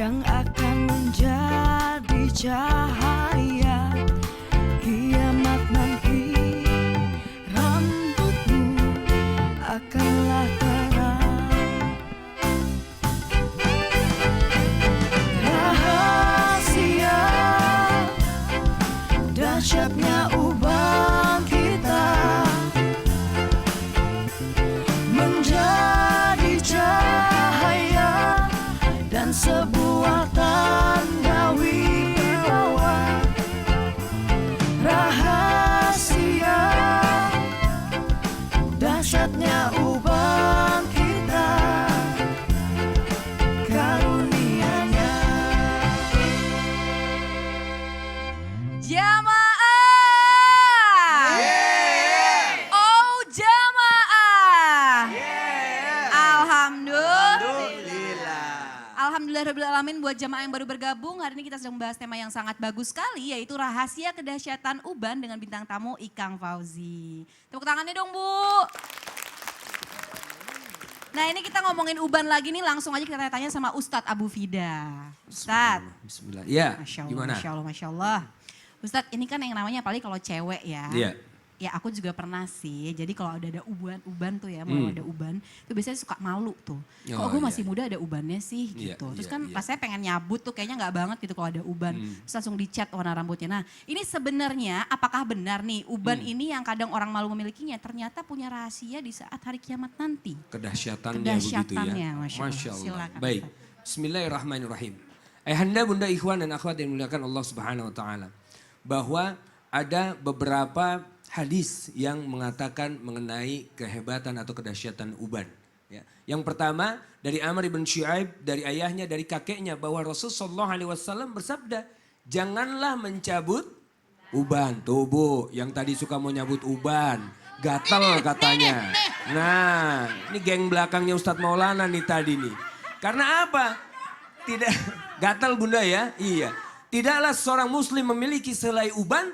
yang akan menjadi cahaya kiamat nanti. Rambutmu akanlah terang. Rahasia dahsyatnya uban kita menjadi cahaya dan sebuah tanda wibawa. Rahasia dahsyatnya uban kita, karunia-Nya. Jamaah. Oh jamaah. Alhamdulillahirrahmanirrahim buat jamaah yang baru bergabung. Hari ini kita sedang membahas tema yang sangat bagus sekali, yaitu rahasia kedahsyatan uban dengan bintang tamu Ikang Fauzi. Tepuk tangannya dong Bu. Nah ini kita ngomongin uban lagi nih, langsung aja kita tanya sama Ustadz Abu Fida. Ustadz. Bismillah. Ya, Masya Allah, gimana? Masya Allah, Masya Allah. Ustadz ini kan yang namanya apalagi kalau cewek ya. Iya. Ya aku juga pernah sih, jadi kalau ada uban tuh ya, mau ada uban, itu biasanya suka malu tuh. Kok gue masih muda ada ubannya sih Iya, gitu. Terus iya, kan iya. pas saya pengen nyabut tuh kayaknya nggak banget gitu kalau ada uban. Terus langsung dicat warna rambutnya. Nah ini sebenarnya apakah benar nih uban ini yang kadang orang malu memilikinya ternyata punya rahasia di saat hari kiamat nanti? Kedahsyatannya, Kedahsyatannya, begitu ya. Masya Allah. Silakan, Baik. Ustaz. Bismillahirrahmanirrahim. Ayahanda, bunda, ikhwan dan akhwat yang dimuliakan Allah Subhanahu wa taala. Bahwa ada beberapa hadis yang mengatakan mengenai kehebatan atau kedahsyatan uban. Ya. Yang pertama dari Amr bin Shu'aib, dari ayahnya, dari kakeknya, bahwa Rasulullah SAW bersabda, janganlah mencabut uban. Tuh Bu, yang tadi suka mau nyabut uban, gatal katanya. Nah, ini geng belakangnya Ustadz Maulana nih tadi nih. Karena apa? Tidak, gatal Bunda ya? Iya. Tidaklah seorang muslim memiliki selai uban,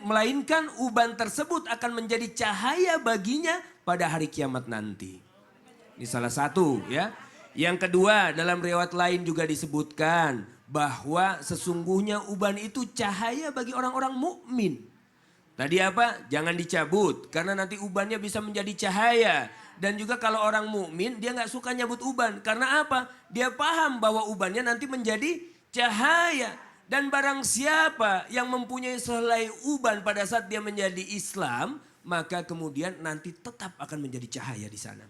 melainkan uban tersebut akan menjadi cahaya baginya pada hari kiamat nanti. Ini salah satu ya. Yang kedua, dalam riwayat lain juga disebutkan bahwa sesungguhnya uban itu cahaya bagi orang-orang mukmin. Tadi apa? Jangan dicabut karena nanti ubannya bisa menjadi cahaya. Dan juga kalau orang mukmin dia nggak suka nyabut uban. Karena apa? Dia paham bahwa ubannya nanti menjadi cahaya. Dan barang siapa yang mempunyai selai uban pada saat dia menjadi Islam, maka kemudian nanti tetap akan menjadi cahaya di sana.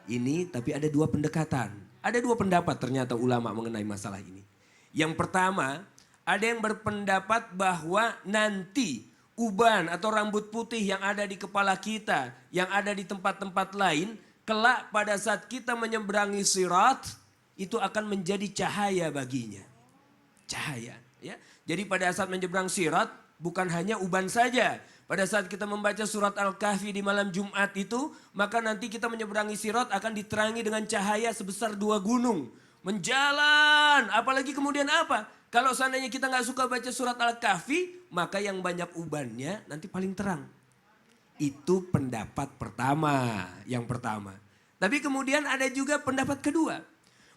Ini tapi ada dua pendekatan. Ada dua pendapat ternyata ulama mengenai masalah ini. Yang pertama, ada yang berpendapat bahwa nanti uban atau rambut putih yang ada di kepala kita, yang ada di tempat-tempat lain, kelak pada saat kita menyeberangi sirat, itu akan menjadi cahaya baginya. Cahaya ya. Jadi pada saat menyeberang sirat bukan hanya uban saja. Pada saat kita membaca surat Al-Kahfi di malam Jumat itu, maka nanti kita menyeberangi sirat akan diterangi dengan cahaya sebesar 2 gunung. Menjalan, apalagi kemudian apa? Kalau seandainya kita nggak suka baca surat Al-Kahfi, maka yang banyak ubannya nanti paling terang. Itu pendapat pertama, yang pertama. Tapi kemudian ada juga pendapat kedua.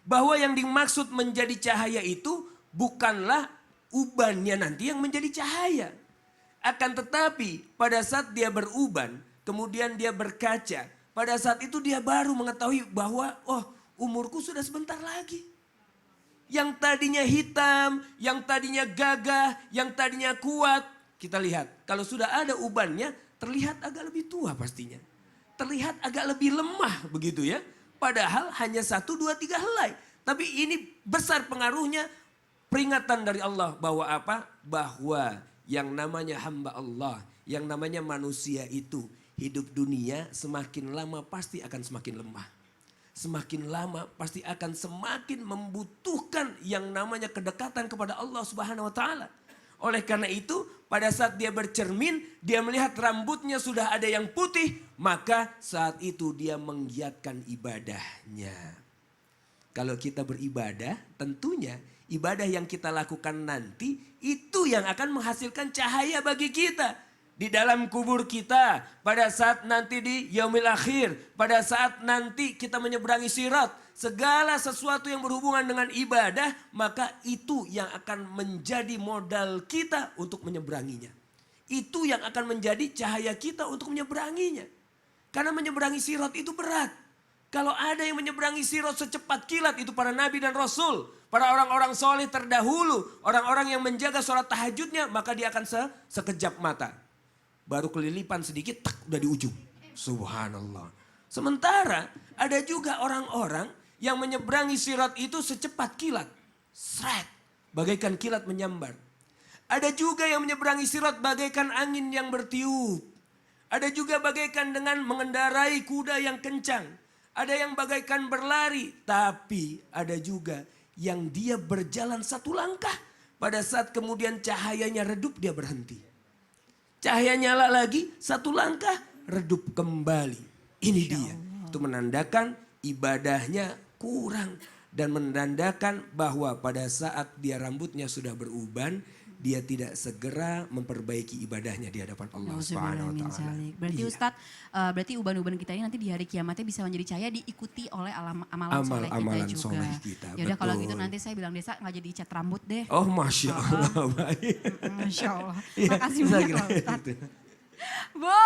Bahwa yang dimaksud menjadi cahaya itu bukanlah ubannya nanti yang menjadi cahaya. Akan tetapi pada saat dia beruban, kemudian dia berkaca. Pada saat itu dia baru mengetahui bahwa oh umurku sudah sebentar lagi. Yang tadinya hitam, yang tadinya gagah, yang tadinya kuat. Kita lihat kalau sudah ada ubannya terlihat agak lebih tua pastinya. Terlihat agak lebih lemah begitu ya. Padahal hanya 1, 2, 3 helai. Tapi ini besar pengaruhnya. Peringatan dari Allah bahwa apa? Bahwa yang namanya hamba Allah, yang namanya manusia itu hidup dunia semakin lama pasti akan semakin lemah. Semakin lama pasti akan semakin membutuhkan yang namanya kedekatan kepada Allah Subhanahu wa taala. Oleh karena itu, pada saat dia bercermin, dia melihat rambutnya sudah ada yang putih, maka saat itu dia menggiatkan ibadahnya. Kalau kita beribadah, tentunya ibadah yang kita lakukan nanti itu yang akan menghasilkan cahaya bagi kita. di dalam kubur kita, pada saat nanti di yaumil akhir, pada saat nanti kita menyeberangi sirat, segala sesuatu yang berhubungan dengan ibadah, maka itu yang akan menjadi modal kita untuk menyeberanginya. Itu yang akan menjadi cahaya kita untuk menyeberanginya. Karena menyeberangi sirat itu berat. Kalau ada yang menyeberangi sirat secepat kilat, itu para nabi dan rasul, para orang-orang soleh terdahulu, orang-orang yang menjaga sholat tahajudnya, maka dia akan sekejap mata. Baru kelilipan sedikit, tak udah di ujung. Subhanallah. Sementara ada juga orang-orang yang menyeberangi sirat itu secepat kilat. Sret, bagaikan kilat menyambar. Ada juga yang menyeberangi sirat bagaikan angin yang bertiup. Ada juga bagaikan dengan mengendarai kuda yang kencang. Ada yang bagaikan berlari. Tapi ada juga yang dia berjalan satu langkah. Pada saat kemudian cahayanya redup, dia berhenti. Cahaya nyala lagi, satu langkah, redup kembali. Ini dia. Itu menandakan ibadahnya kurang. Dan menandakan bahwa pada saat dia rambutnya sudah beruban, dia tidak segera memperbaiki ibadahnya di hadapan Allah Subhanahu wa taala. Berarti Ustadz, berarti uban-uban kita ini nanti di hari kiamatnya bisa menjadi cahaya diikuti oleh amalan soleh kita juga. Yaudah kalau gitu nanti saya bilang Desa nggak jadi cat rambut deh. Oh Masya Allah, baik. Masya Allah. Iya, Makasih banyak loh Ustadz. Bu!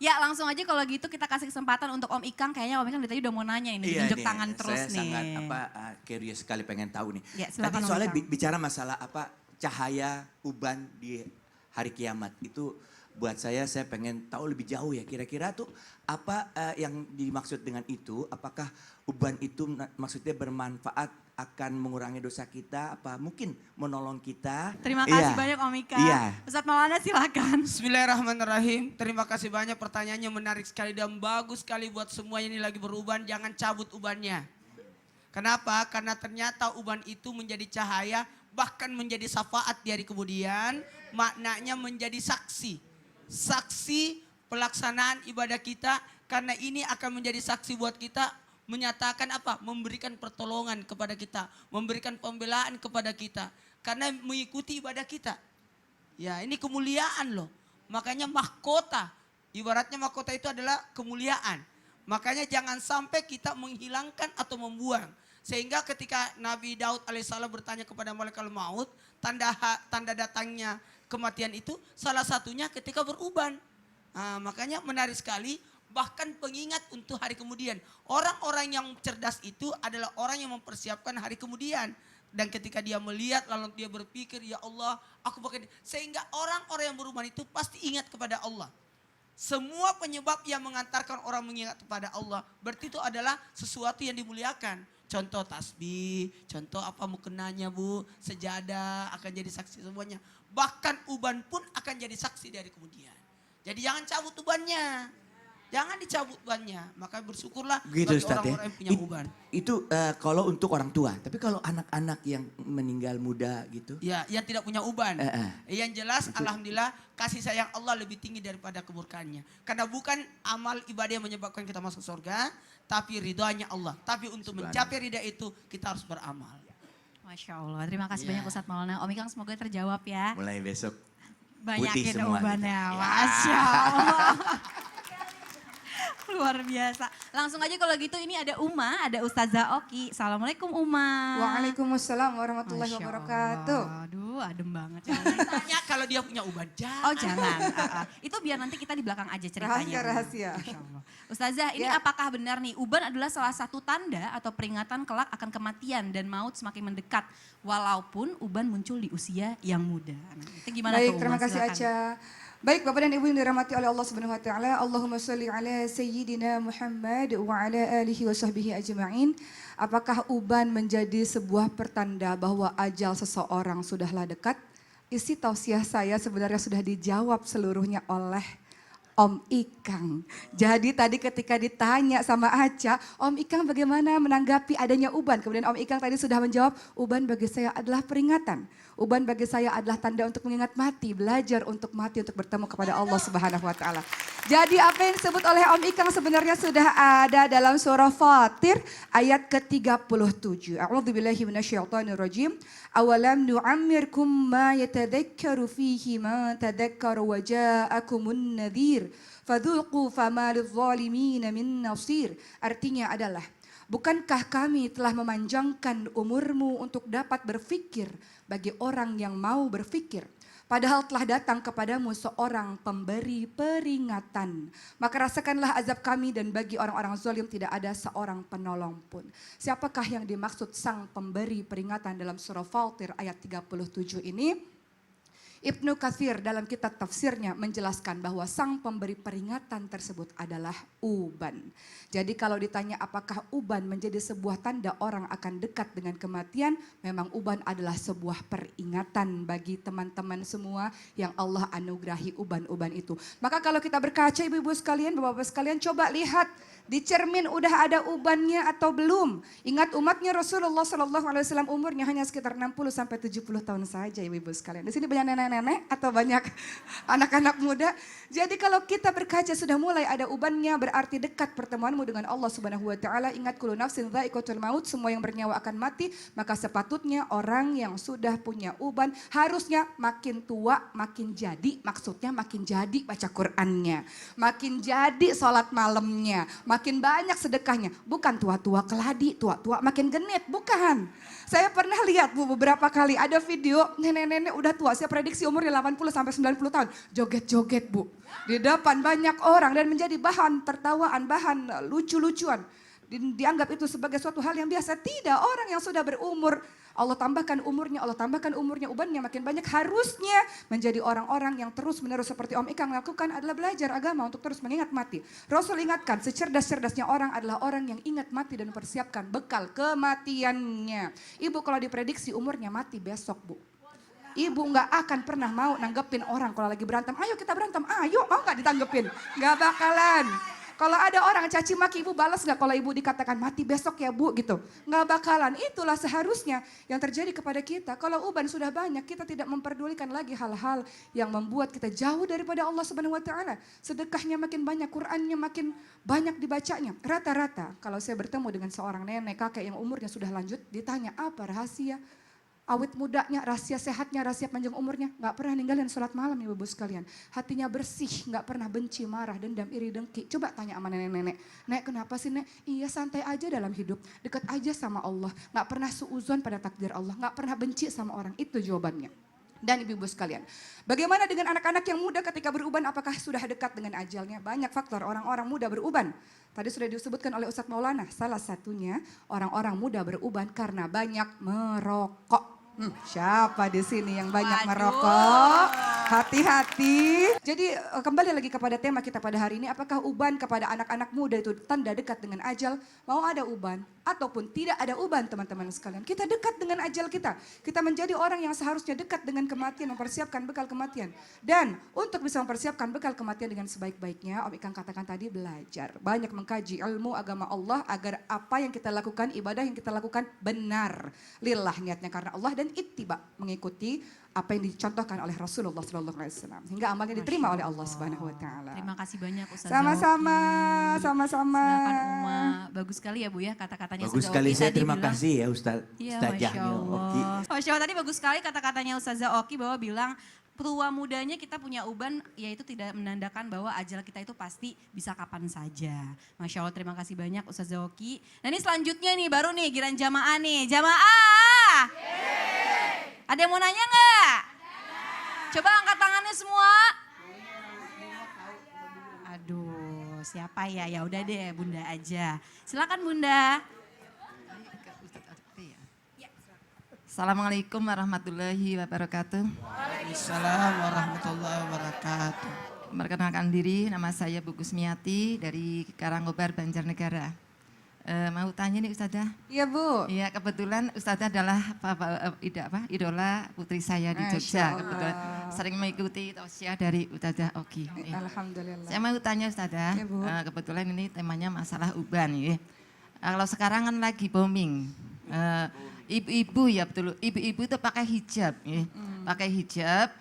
Ya langsung aja kalau gitu kita kasih kesempatan untuk Om Ikang. Kayaknya Om Ikang dari tadi udah mau nanya ini, tunjuk tangan terus saya nih. sangat curious sekali pengen tahu nih. Ya, silakan, Tadi Om soalnya Ikang. bicara masalah cahaya uban di hari kiamat itu buat saya pengen tahu lebih jauh ya. Kira-kira tuh apa yang dimaksud dengan itu? Apakah uban itu maksudnya bermanfaat, akan mengurangi dosa kita, apa mungkin menolong kita? Terima kasih Iya. banyak Om Ika. Iya. Ustadz Maulana silakan. Bismillahirrahmanirrahim. Terima kasih banyak pertanyaannya menarik sekali dan bagus sekali buat semua yang ini lagi beruban. Jangan cabut ubannya. Kenapa? Karena ternyata uban itu menjadi cahaya bahkan menjadi syafaat di hari kemudian. Maknanya menjadi saksi. Saksi pelaksanaan ibadah kita karena ini akan menjadi saksi buat kita. Menyatakan apa? Memberikan pertolongan kepada kita. Memberikan pembelaan kepada kita. Karena mengikuti ibadah kita. Ya ini kemuliaan loh. Makanya mahkota. Ibaratnya mahkota itu adalah kemuliaan. Makanya jangan sampai kita menghilangkan atau membuang. Sehingga ketika Nabi Daud alaihissalam bertanya kepada malaikat maut. Tanda datangnya kematian itu salah satunya ketika beruban. Nah, makanya menarik sekali. Bahkan pengingat untuk hari kemudian. Orang-orang yang cerdas itu adalah orang yang mempersiapkan hari kemudian. Dan ketika dia melihat lalu dia berpikir, ya Allah aku pakai. Sehingga orang-orang yang beruban itu pasti ingat kepada Allah. Semua penyebab yang mengantarkan orang mengingat kepada Allah. Berarti itu adalah sesuatu yang dimuliakan. Contoh tasbih, contoh apa mukenanya bu, sejadah akan jadi saksi semuanya. Bahkan uban pun akan jadi saksi dari kemudian. Jadi jangan cabut ubannya. Jangan dicabut ubannya, maka bersyukurlah Gitu bagi Ustadz ya. orang-orang yang punya uban. Itu kalau untuk orang tua, tapi kalau anak-anak yang meninggal muda gitu. Ya, yang tidak punya uban. Yang jelas alhamdulillah kasih sayang Allah lebih tinggi daripada kemurkaannya. Karena bukan amal ibadah yang menyebabkan kita masuk surga, tapi ridhonya Allah. Tapi untuk mencapai ridha itu kita harus beramal. Masya Allah, terima kasih banyak Ustadz Maulana. Om Ikang semoga terjawab ya. Mulai besok Banyakin semua ubannya, gitu. Ya. Masya Allah. Luar biasa. Langsung aja kalau gitu ini ada Uma, ada Ustazah Oki. Assalamualaikum Uma. Waalaikumsalam warahmatullahi Masya wabarakatuh. Allah. Aduh adem banget. Tanya kalau dia punya uban. Oh jangan. Itu biar nanti kita di belakang aja ceritanya. Rahasia. Masya Allah. Ustazah ini Ya. apakah benar nih uban adalah salah satu tanda atau peringatan kelak akan kematian dan maut semakin mendekat. Walaupun uban muncul di usia yang muda. Nah, itu gimana tuh Baik, Uma? terima kasih Silakan. Aca. Baik Bapak dan Ibu yang dirahmati oleh Allah Subhanahu wa taala, Allahumma shalli ala sayyidina Muhammad wa ala alihi wa sahbihi ajma'in. Apakah uban menjadi sebuah pertanda bahwa ajal seseorang sudahlah dekat? Isi tausiah saya sebenarnya sudah dijawab seluruhnya oleh Om Ikang. Jadi tadi ketika ditanya sama Aca, Om Ikang bagaimana menanggapi adanya uban? Kemudian Om Ikang tadi sudah menjawab, uban bagi saya adalah peringatan. Uban bagi saya adalah tanda untuk mengingat mati, belajar untuk mati, untuk bertemu kepada Allah Subhanahu wa taala. Jadi apa yang disebut oleh Om Ikang sebenarnya sudah ada dalam surah Fatir ayat ke-37. A'udzubillahi minasyaitonirrajim. Awalam nu'ammirkum ma yatadhakkaru fihi man tadhakkara wa ja'akumun nadhir. Fadhuqu fama lidh-dhalimin min nasir. Artinya adalah, bukankah kami telah memanjangkan umurmu untuk dapat berfikir bagi orang yang mau berfikir? Padahal telah datang kepadamu seorang pemberi peringatan. Maka rasakanlah azab kami dan bagi orang-orang zalim tidak ada seorang penolong pun. Siapakah yang dimaksud sang pemberi peringatan dalam surah Fatir ayat 37 ini? Ibnu Katsir dalam kitab tafsirnya menjelaskan bahwa sang pemberi peringatan tersebut adalah uban. Jadi kalau ditanya apakah uban menjadi sebuah tanda orang akan dekat dengan kematian, memang uban adalah sebuah peringatan bagi teman-teman semua yang Allah anugerahi uban-uban itu. Maka kalau kita berkaca ibu-ibu sekalian, bapak-bapak sekalian, coba lihat di cermin udah ada ubannya atau belum. Ingat umatnya Rasulullah SAW umurnya hanya sekitar 60 sampai 70 tahun saja ibu-ibu sekalian. Di sini banyak nenek-nenek atau banyak anak-anak muda. Jadi kalau kita berkaca sudah mulai ada ubannya, berarti dekat pertemuanmu dengan Allah Subhanahu wa taala. Ingat kullu nafsin dha'iqatul maut, semua yang bernyawa akan mati. Maka sepatutnya orang yang sudah punya uban harusnya makin tua makin jadi, maksudnya makin jadi baca Qur'annya, makin jadi sholat malamnya, makin banyak sedekahnya. Bukan tua-tua keladi, tua-tua makin genit, bukan. Saya pernah lihat Bu beberapa kali ada video nenek-nenek udah tua, saya prediksi umurnya 80 sampai 90 tahun. Joget-joget Bu. Di depan banyak orang dan menjadi bahan tertawaan, bahan lucu-lucuan. Dianggap itu sebagai suatu hal yang biasa. Tidak, orang yang sudah berumur, Allah tambahkan umurnya, ubannya makin banyak. Harusnya menjadi orang-orang yang terus menerus seperti Om Ikang lakukan adalah belajar agama untuk terus mengingat mati. Rasul ingatkan secerdas-cerdasnya orang adalah orang yang ingat mati dan mempersiapkan bekal kematiannya. Ibu kalau diprediksi umurnya mati besok Bu. Ibu nggak akan pernah mau nanggepin orang kalau lagi berantem. Ayo kita berantem, ayo mau nggak ditanggepin? Nggak bakalan. Kalau ada orang caci maki ibu balas nggak kalau ibu dikatakan mati besok ya Bu gitu. Nggak bakalan. Itulah seharusnya yang terjadi kepada kita. Kalau uban sudah banyak kita tidak memperdulikan lagi hal-hal yang membuat kita jauh daripada Allah Subhanahu wa taala. Sedekahnya makin banyak, Qur'annya makin banyak dibacanya. Rata-rata kalau saya bertemu dengan seorang nenek kakek yang umurnya sudah lanjut ditanya apa rahasia awet mudanya, rahasia sehatnya, rahasia panjang umurnya. Gak pernah ninggalin sholat malam ya ibu sekalian. Hatinya bersih, gak pernah benci, marah, dendam, iri, dengki. Coba tanya sama nenek-nenek. Nek kenapa sih Nek? Iya santai aja dalam hidup. Dekat aja sama Allah. Gak pernah suuzon pada takdir Allah. Gak pernah benci sama orang. Itu jawabannya. Dan ibu-ibu sekalian, bagaimana dengan anak-anak yang muda ketika beruban? Apakah sudah dekat dengan ajalnya? Banyak faktor orang-orang muda beruban. Tadi sudah disebutkan oleh Ustadz Maulana, salah satunya orang-orang muda beruban karena banyak merokok. Siapa di sini yang banyak merokok? Hati-hati. Jadi kembali lagi kepada tema kita pada hari ini, apakah uban kepada anak-anak muda itu tanda dekat dengan ajal? Mau ada uban ataupun tidak ada uban teman-teman sekalian. Kita dekat dengan ajal kita. Kita menjadi orang yang seharusnya dekat dengan kematian, mempersiapkan bekal kematian. Dan untuk bisa mempersiapkan bekal kematian dengan sebaik-baiknya, Om Ikang katakan tadi belajar. Banyak mengkaji ilmu agama Allah agar apa yang kita lakukan, ibadah yang kita lakukan benar. Lillah niatnya karena Allah dan ittiba mengikuti apa yang dicontohkan oleh Rasulullah SAW hingga amalnya diterima oleh Allah Subhanahu wa taala. Terima kasih banyak Ustazah Sama-sama, Oki. sama-sama. Silakan Uma. Bagus sekali ya Bu ya kata-katanya Bagus Ustazah sekali, Oki saya tadi terima bilang. kasih ya Iya, Ustazah Masya Oki. Allah. Masya Allah tadi bagus sekali kata-katanya Ustazah Oki bahwa bilang tua mudanya kita punya uban, yaitu tidak menandakan bahwa ajal kita itu pasti bisa kapan saja. Masya Allah terima kasih banyak Ustazah Oki. Nah ini selanjutnya nih baru nih giran jamaah nih. Jamaah! Ada yang mau nanya nggak? Coba angkat tangannya semua. Aduh, siapa ya? Ya udah deh, Bunda aja. Silakan Bunda. Assalamualaikum warahmatullahi wabarakatuh. Waalaikumsalam warahmatullahi wabarakatuh. Perkenalkan diri, nama saya Bu Gusmiati dari Karangkobar, Banjarnegara. Mau tanya nih Ustazah? Iya Bu. Iya kebetulan Ustazah adalah idola putri saya di Masya Jogja. Allah. Kebetulan sering mengikuti tausiah dari Ustazah Oki. Alhamdulillah. Saya mau tanya Ustazah, Ya, Bu. kebetulan ini temanya masalah uban ya. Kalau sekarang kan lagi booming. Ibu-ibu ya betul, ibu-ibu itu pakai hijab, ya. Pakai hijab,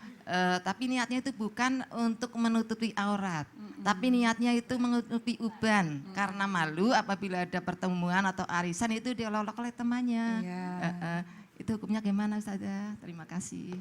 tapi niatnya itu bukan untuk menutupi aurat, tapi niatnya itu menutupi uban karena malu apabila ada pertemuan atau arisan itu diolok oleh temannya. Iya. Itu hukumnya gimana Ustazah? Terima kasih.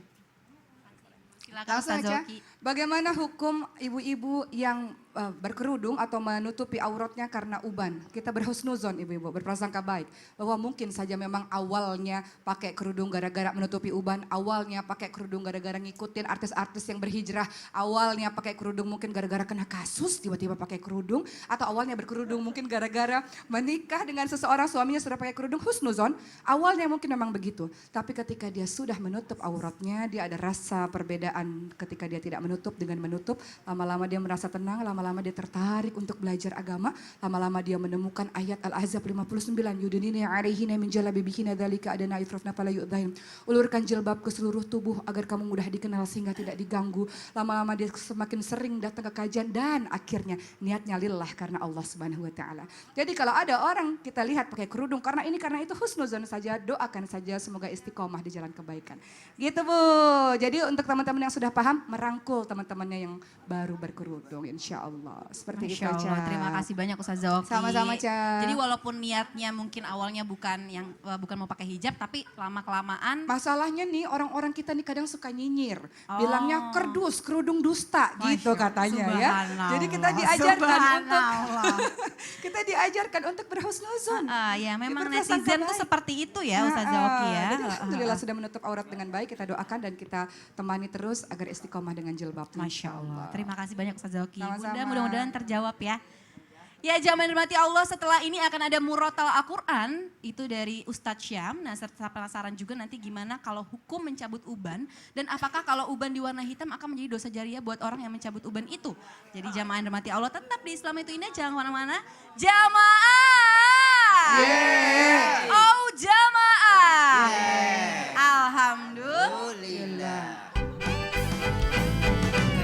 Silakan Langsung Ustaz aja, Zoki. bagaimana hukum ibu-ibu yang berkerudung atau menutupi auratnya karena uban? Kita berhusnuzon ibu-ibu, berprasangka baik. Bahwa mungkin saja memang awalnya pakai kerudung gara-gara menutupi uban, awalnya pakai kerudung gara-gara ngikutin artis-artis yang berhijrah, awalnya pakai kerudung mungkin gara-gara kena kasus, tiba-tiba pakai kerudung, atau awalnya berkerudung mungkin gara-gara menikah dengan seseorang, suaminya sudah pakai kerudung, husnuzon, awalnya mungkin memang begitu. Tapi ketika dia sudah menutup auratnya, dia ada rasa perbedaan ketika dia tidak menutup dengan menutup, lama-lama dia merasa tenang, lama-lama dia tertarik untuk belajar agama, lama-lama dia menemukan ayat Al-Ahzab 59, yudunina alaihina min jalabibihina dzalika adana ifrafna fala yu'dhain. Ulurkan jilbab ke seluruh tubuh agar kamu mudah dikenal sehingga tidak diganggu. Lama-lama dia semakin sering datang ke kajian dan akhirnya niatnya lillah karena Allah Subhanahu wa taala. Jadi kalau ada orang kita lihat pakai kerudung karena itu husnuzon saja, doakan saja semoga istiqomah di jalan kebaikan. Gitu Bu. Jadi untuk teman-teman yang sudah paham, merangkul teman-temannya yang baru berkerudung insya Allah. Seperti Masya itu Allah, Ca. terima kasih banyak Ustaz Zoki. Sama-sama, Ca. Jadi walaupun niatnya mungkin awalnya bukan mau pakai hijab, tapi lama-kelamaan Masalahnya nih orang-orang kita nih kadang suka nyinyir. Oh. Bilangnya kerdus, kerudung dusta gitu Masya- katanya ya. Subhanallah. Jadi kita diajarkan untuk Subhanallah. kita diajarkan untuk berhusnuzon. Ya memang Berprasangka netizen tuh baik. seperti itu ya Ustaz Zoki ya. Jadi alhamdulillah sudah menutup aurat dengan baik, kita doakan dan kita temani terus agar istiqomah dengan jilbab. Masya Allah. Terima kasih banyak Ustaz Zoki. Sama-sama. Bunda mudah-mudahan terjawab ya. Ya jamaah yang dirahmati Allah, setelah ini akan ada murotal Al-Quran, itu dari Ustadz Syam. Nah serta penasaran juga nanti gimana kalau hukum mencabut uban, dan apakah kalau uban diwarna hitam akan menjadi dosa jariah buat orang yang mencabut uban itu. Jadi jamaah yang dirahmati Allah tetap di Islam itu indah, jangan kemana-mana. Jamaah! Oh jamaah! Alhamdulillah.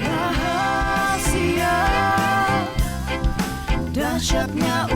Rahasia dahsyatnya